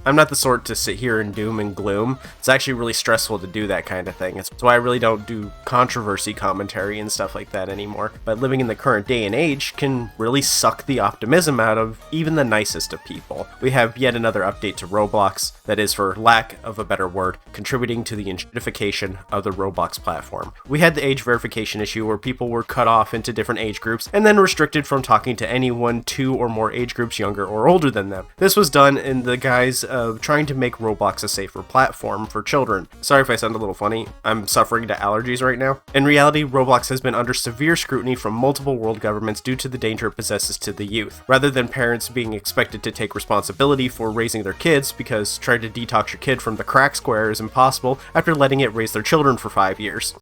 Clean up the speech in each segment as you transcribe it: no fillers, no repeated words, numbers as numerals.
I'm not the sort to sit here in doom and gloom. It's actually really stressful to do that kind of thing. It's why I really don't do controversy commentary and stuff like that anymore. But living in the current day and age can really suck the optimism out of even the nicest of people. We have yet another update to Roblox that is, for lack of a better word, contributing to the injustification of the Roblox platform. We had the age verification issue where people were cut off into different age groups and then restricted from talking to anyone 2 or more age groups younger or older than them. This was done in the guise of trying to make Roblox a safer platform for children. Sorry if I sound a little funny, I'm suffering to allergies right now. In reality, Roblox has been under severe scrutiny from multiple world governments due to the danger it possesses to the youth. Rather than parents being expected to take responsibility for raising their kids, because trying to detox your kid from the crack square is impossible after letting it raise their children for 5 years.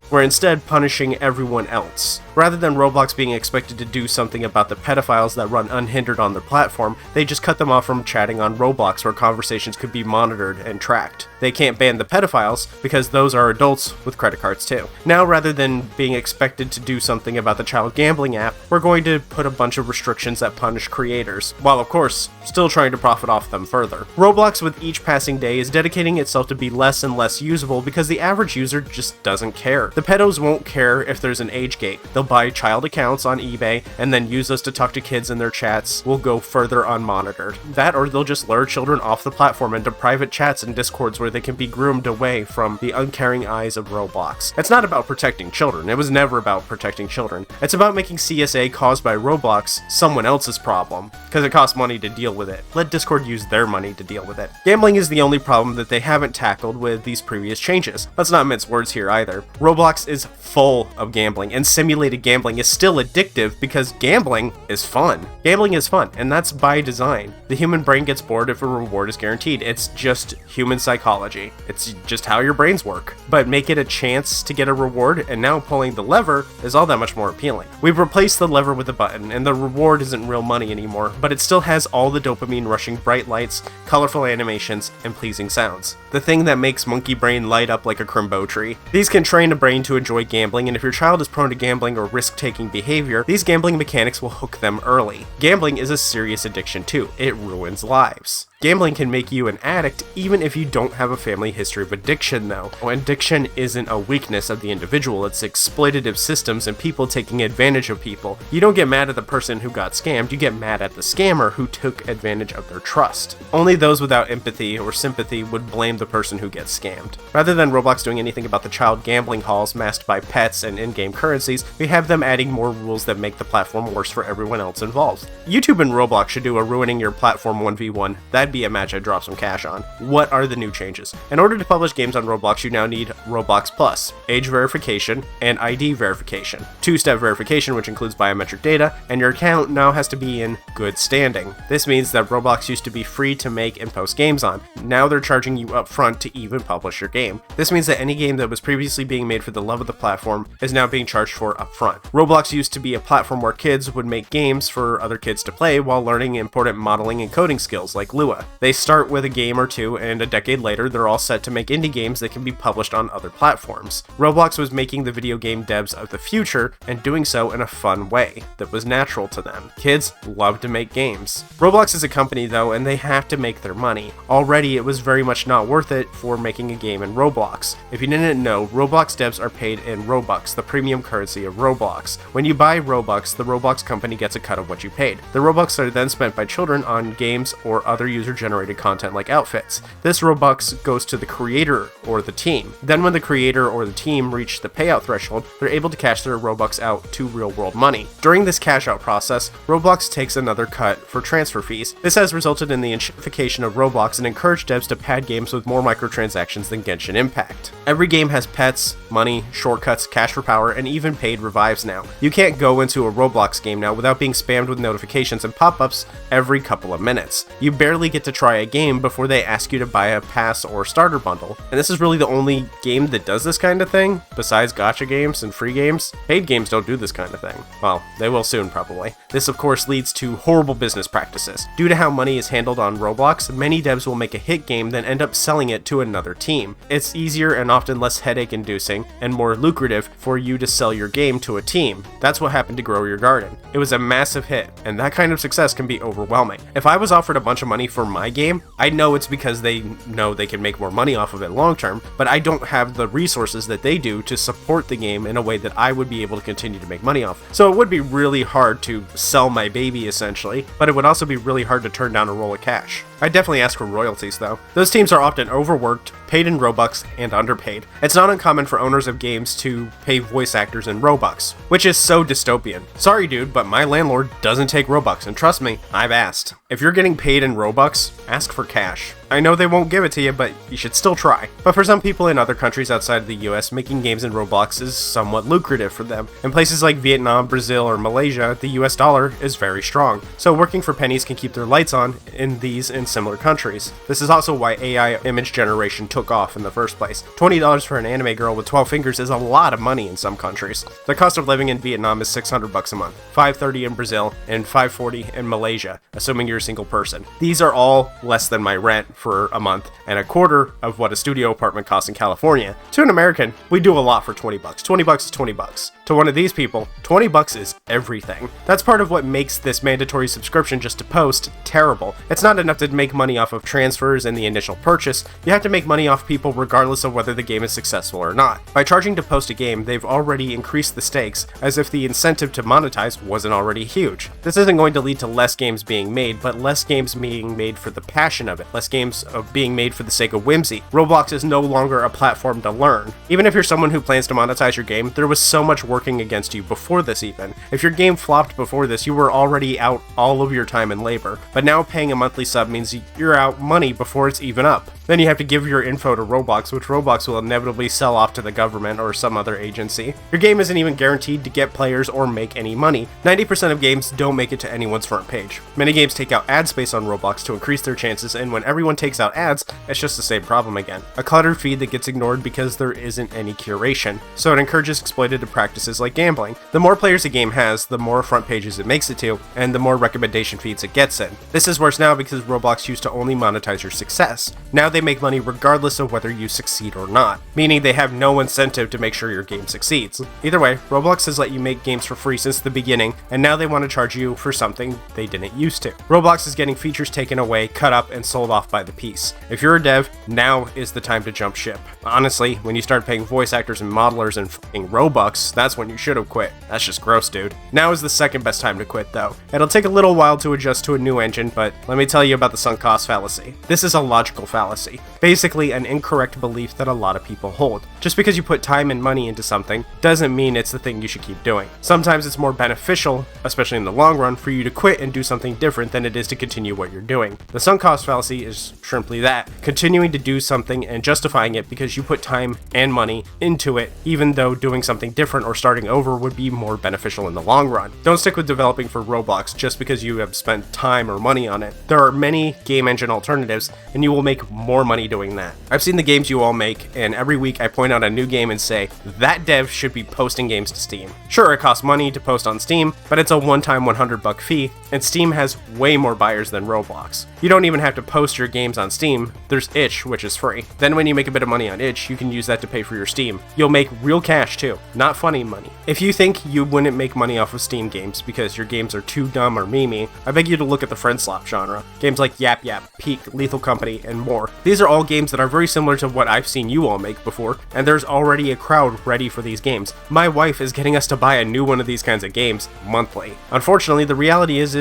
We're instead punishing everyone else. Rather than Roblox being expected to do something about the pedophiles that run unhindered on their platform, they just cut them off from chatting on Roblox where conversations could be monitored and tracked. They can't ban the pedophiles because those are adults with credit cards too. Now, rather than being expected to do something about the child gambling app, we're going to put a bunch of restrictions that punish creators, while of course, still trying to profit off them further. Roblox, with each passing day, is dedicating itself to be less and less usable because the average user just doesn't care. The pedos won't care if there's an age gate. They'll buy child accounts on eBay and then use those to talk to kids in their chats. Will go further unmonitored. That, or they'll just lure children off the platform into private chats and discords where they can be groomed away from the uncaring eyes of Roblox. It's not about protecting children. It was never about protecting children. It's about making CSA caused by Roblox someone else's problem, because it costs money to deal with it. Let Discord use their money to deal with it. Gambling is the only problem that they haven't tackled with these previous changes. Let's not mince words here either. Roblox is full of gambling, and simulated gambling is still addictive because gambling is fun. Gambling is fun, and that's by design. The human brain gets bored if a reward is guaranteed. It's just human psychology. It's just how your brains work. But make it a chance to get a reward, and now pulling the lever is all that much more appealing. We've replaced the lever with a button, and the reward isn't real money anymore, but it still has all the dopamine rushing bright lights, colorful animations, and pleasing sounds. The thing that makes monkey brain light up like a crimbo tree. These can train a brain to enjoy gambling, and if your child is prone to gambling or risk-taking behavior, these gambling mechanics will hook them early. Gambling is a serious addiction too. It ruins lives. Gambling can make you an addict even if you don't have a family history of addiction though. Addiction isn't a weakness of the individual, it's exploitative systems and people taking advantage of people. You don't get mad at the person who got scammed, you get mad at the scammer who took advantage of their trust. Only those without empathy or sympathy would blame the person who gets scammed. Rather than Roblox doing anything about the child gambling halls masked by pets and in-game currencies, we have them adding more rules that make the platform worse for everyone else involved. YouTube and Roblox should do a ruining your platform 1v1. That'd be a match I'd drop some cash on. What are the new changes? In order to publish games on Roblox, you now need Roblox Plus, age verification, and ID verification. 2-step verification, which includes biometric data, and your account now has to be in good standing. This means that Roblox used to be free to make and post games on. Now they're charging you up front to even publish your game. This means that any game that was previously being made for the love of the platform is now being charged for up front. Roblox used to be a platform where kids would make games for other kids to play while learning important modeling and coding skills like Lua. They start with a game or two, and a decade later, they're all set to make indie games that can be published on other platforms. Roblox was making the video game devs of the future, and doing so in a fun way that was natural to them. Kids love to make games. Roblox is a company though, and they have to make their money. Already, it was very much not worth it for making a game in Roblox. If you didn't know, Roblox devs are paid in Robux, the premium currency of Roblox. When you buy Robux, the Roblox company gets a cut of what you paid. The Robux are then spent by children on games or other user-generated content like outfits. This Robux goes to the creator or the team. Then when the creator or the team reach the payout threshold, they're able to cash their Robux out to real-world money. During this cash out process, Roblox takes another cut for transfer fees. This has resulted in the inchinification of Roblox and encouraged devs to pad games with more microtransactions than Genshin Impact. Every game has pets, money, shortcuts, cash for power, and even paid revives now. You can't go into a Roblox game now without being spammed with notifications and pop-ups every couple of minutes. You barely get get to try a game before they ask you to buy a pass or starter bundle. And this is really the only game that does this kind of thing, besides gacha games and free games. Paid games don't do this kind of thing. Well, they will soon probably. This of course leads to horrible business practices. Due to how money is handled on Roblox, many devs will make a hit game then end up selling it to another team. It's easier and often less headache inducing and more lucrative for you to sell your game to a team. That's what happened to Grow Your Garden. It was a massive hit, and that kind of success can be overwhelming. If I was offered a bunch of money for my game, I know it's because they know they can make more money off of it long term, but I don't have the resources that they do to support the game in a way that I would be able to continue to make money off. So it would be really hard to sell my baby essentially, but it would also be really hard to turn down a roll of cash. I'd definitely ask for royalties though. Those teams are often overworked, paid in Robux, and underpaid. It's not uncommon for owners of games to pay voice actors in Robux, which is so dystopian. Sorry dude, but my landlord doesn't take Robux, and trust me, I've asked. If you're getting paid in Robux, ask for cash. I know they won't give it to you, but you should still try. But for some people in other countries outside of the US, making games in Roblox is somewhat lucrative for them. In places like Vietnam, Brazil, or Malaysia, the US dollar is very strong, so working for pennies can keep their lights on in these and similar countries. This is also why AI image generation took off in the first place. $20 for an anime girl with 12 fingers is a lot of money in some countries. The cost of living in Vietnam is $600 a month, $530 in Brazil, and $540 in Malaysia, assuming you're a single person. These are all less than my rent for a month and a quarter of what a studio apartment costs in California. To an American, we do a lot for $20. $20 is $20. To one of these people, $20 is everything. That's part of what makes this mandatory subscription just to post terrible. It's not enough to make money off of transfers and the initial purchase. You have to make money off people regardless of whether the game is successful or not. By charging to post a game, they've already increased the stakes, as if the incentive to monetize wasn't already huge. This isn't going to lead to less games being made, but less games being made for the passion of it, less games of being made for the sake of whimsy. Roblox is no longer a platform to learn. Even if you're someone who plans to monetize your game, there was so much working against you before this even. If your game flopped before this, you were already out all of your time and labor, but now paying a monthly sub means you're out money before it's even up. Then you have to give your info to Roblox, which Roblox will inevitably sell off to the government or some other agency. Your game isn't even guaranteed to get players or make any money. 90% of games don't make it to anyone's front page. Many games take out ad space on Roblox to increase their chances, and when everyone takes out ads, it's just the same problem again. A cluttered feed that gets ignored because there isn't any curation. So it encourages exploitative practices like gambling. The more players a game has, the more front pages it makes it to, and the more recommendation feeds it gets in. This is worse now because Roblox used to only monetize your success. Now they make money regardless of whether you succeed or not, meaning they have no incentive to make sure your game succeeds. Either way, Roblox has let you make games for free since the beginning, and now they want to charge you for something they didn't used to. Roblox is getting features taken away, cut up, and sold off by the piece. If you're a dev, now is the time to jump ship. Honestly, when you start paying voice actors and modelers and f***ing Robux, that's when you should have quit. That's just gross, dude. Now is the second best time to quit, though. It'll take a little while to adjust to a new engine, but let me tell you about the sunk cost fallacy. This is a logical fallacy. Basically, an incorrect belief that a lot of people hold. Just because you put time and money into something doesn't mean it's the thing you should keep doing. Sometimes it's more beneficial, especially in the long run, for you to quit and do something different than it is to continue what you're doing. The sunk cost fallacy is simply that, continuing to do something and justifying it because you put time and money into it, even though doing something different or starting over would be more beneficial in the long run. Don't stick with developing for Roblox just because you have spent time or money on it. There are many game engine alternatives, and you will make more money doing that. I've seen the games you all make, and every week I point out a new game and say, that dev should be posting games to Steam. Sure, it costs money to post on Steam, but it's a one-time $100 fee, and Steam has way more buyers than Roblox. You don't even have to post your games on Steam, there's itch, which is free. Then when you make a bit of money on itch, you can use that to pay for your Steam. You'll make real cash too, not funny money. If you think you wouldn't make money off of Steam games because your games are too dumb or memey, I beg you to look at the friend slap genre. Games like Yap Yap, Peak, Lethal Company, and more. These are all games that are very similar to what I've seen you all make before, and there's already a crowd ready for these games. My wife is getting us to buy a new one of these kinds of games monthly. Unfortunately, the reality is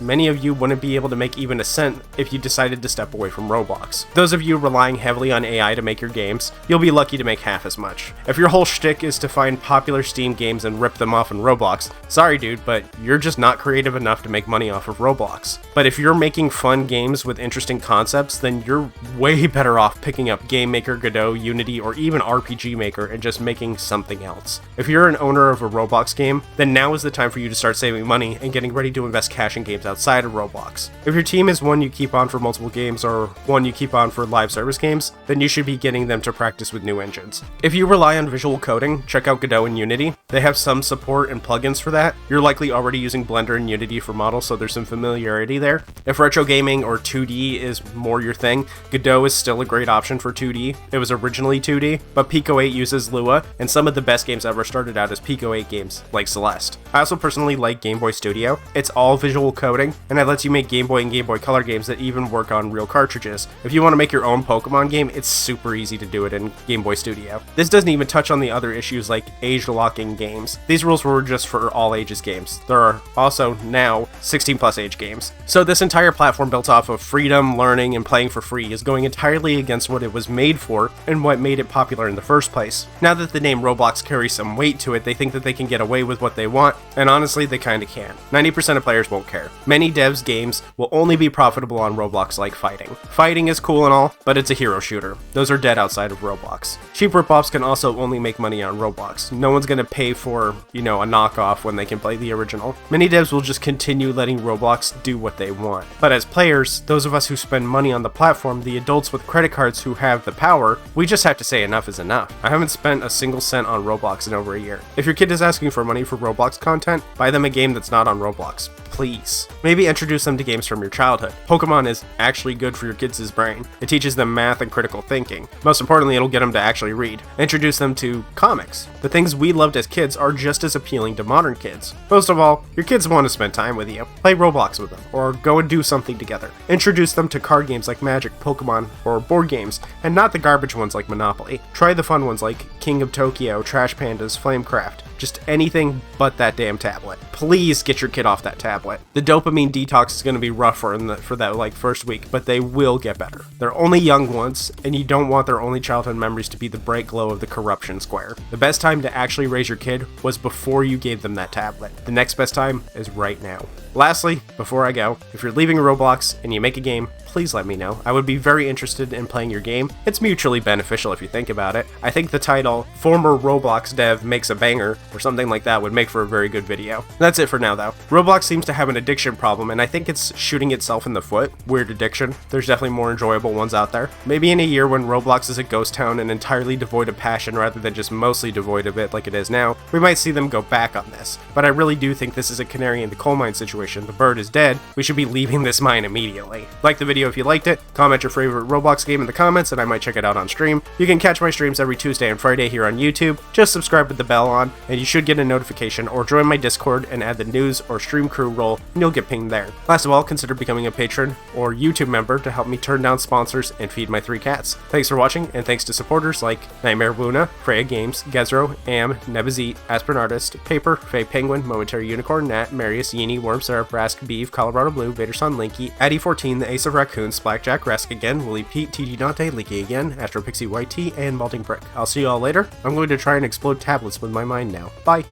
many of you wouldn't be able to make even a cent if you decided to step away away from Roblox. Those of you relying heavily on AI to make your games, you'll be lucky to make half as much. If your whole shtick is to find popular Steam games and rip them off in Roblox, sorry dude, but you're just not creative enough to make money off of Roblox. But if you're making fun games with interesting concepts, then you're way better off picking up Game Maker, Godot, Unity, or even RPG Maker and just making something else. If you're an owner of a Roblox game, then now is the time for you to start saving money and getting ready to invest cash in games outside of Roblox. If your team is one you keep on for multiple games or one you keep on for live service games, then you should be getting them to practice with new engines. If you rely on visual coding, check out Godot and Unity. They have some support and plugins for that. You're likely already using Blender and Unity for models, so there's some familiarity there. If retro gaming or 2D is more your thing, Godot is still a great option for 2D. It was originally 2D, but Pico 8 uses Lua, and some of the best games ever started out as Pico 8 games, like Celeste. I also personally like Game Boy Studio. It's all visual coding, and it lets you make Game Boy and Game Boy Color games that even work on real cartridges. If you want to make your own Pokemon game, it's super easy to do it in Game Boy Studio. This doesn't even touch on the other issues like age locking games. These rules were just for all ages games. There are also now 16 plus age games. So this entire platform built off of freedom, learning, and playing for free is going entirely against what it was made for and what made it popular in the first place. Now that the name Roblox carries some weight to it, they think that they can get away with what they want, and honestly, they kinda can. 90% of players won't care. Many devs' games will only be profitable on Roblox like fighting. Fighting is cool and all, but it's a hero shooter. Those are dead outside of Roblox. Cheap ripoffs can also only make money on Roblox. No one's gonna pay for, a knockoff when they can play the original. Many devs will just continue letting Roblox do what they want. But as players, those of us who spend money on the platform, the adults with credit cards who have the power, we just have to say enough is enough. I haven't spent a single cent on Roblox in over a year. If your kid is asking for money for Roblox content, buy them a game that's not on Roblox. Please. Maybe introduce them to games from your childhood. Pokemon is actually good for your kids' brain. It teaches them math and critical thinking. Most importantly, it'll get them to actually read. Introduce them to comics. The things we loved as kids are just as appealing to modern kids. Most of all, your kids want to spend time with you. Play Roblox with them, or go and do something together. Introduce them to card games like Magic, Pokemon, or board games, and not the garbage ones like Monopoly. Try the fun ones like King of Tokyo, Trash Pandas, Flamecraft. Just anything but that damn tablet. Please get your kid off that tablet. The dopamine detox is going to be rough for that first week, but they will get better. They're only young once, and you don't want their only childhood memories to be the bright glow of the corruption square. The best time to actually raise your kid was before you gave them that tablet. The next best time is right now. Lastly, before I go, if you're leaving Roblox and you make a game, please let me know. I would be very interested in playing your game. It's mutually beneficial if you think about it. I think the title, Former Roblox Dev Makes a Banger, or something like that would make for a very good video. That's it for now though. Roblox seems to have an addiction problem, and I think it's shooting itself in the foot. Weird addiction. There's definitely more enjoyable ones out there. Maybe in a year when Roblox is a ghost town and entirely devoid of passion rather than just mostly devoid of it like it is now, we might see them go back on this. But I really do think this is a canary in the coal mine situation. The bird is dead. We should be leaving this mine immediately. Like the video if you liked it, comment your favorite Roblox game in the comments and I might check it out on stream. You can catch my streams every Tuesday and Friday here on YouTube. Just subscribe with the bell on and you should get a notification, or join my Discord and add the news or stream crew role and you'll get pinged there. Last of all, consider becoming a patron or YouTube member to help me turn down sponsors and feed my 3 cats. Thanks for watching, and thanks to supporters like Nightmare Wuna, Freya Games, Gezro, Am, Nebazit, Aspirin Artist, Paper, Faye Penguin, Momentary Unicorn, Nat, Marius, Yini, Worm Syrup, Rask, Beef, Colorado Blue, Vaderson, Linky, Addy14, the Ace of Raccoons, Blackjack, Rask again, Willie Pete, TG Dante, Leaky again, Astro Pixie YT, and Malting Brick. I'll see you all later. I'm going to try and explode tablets with my mind now. Bye!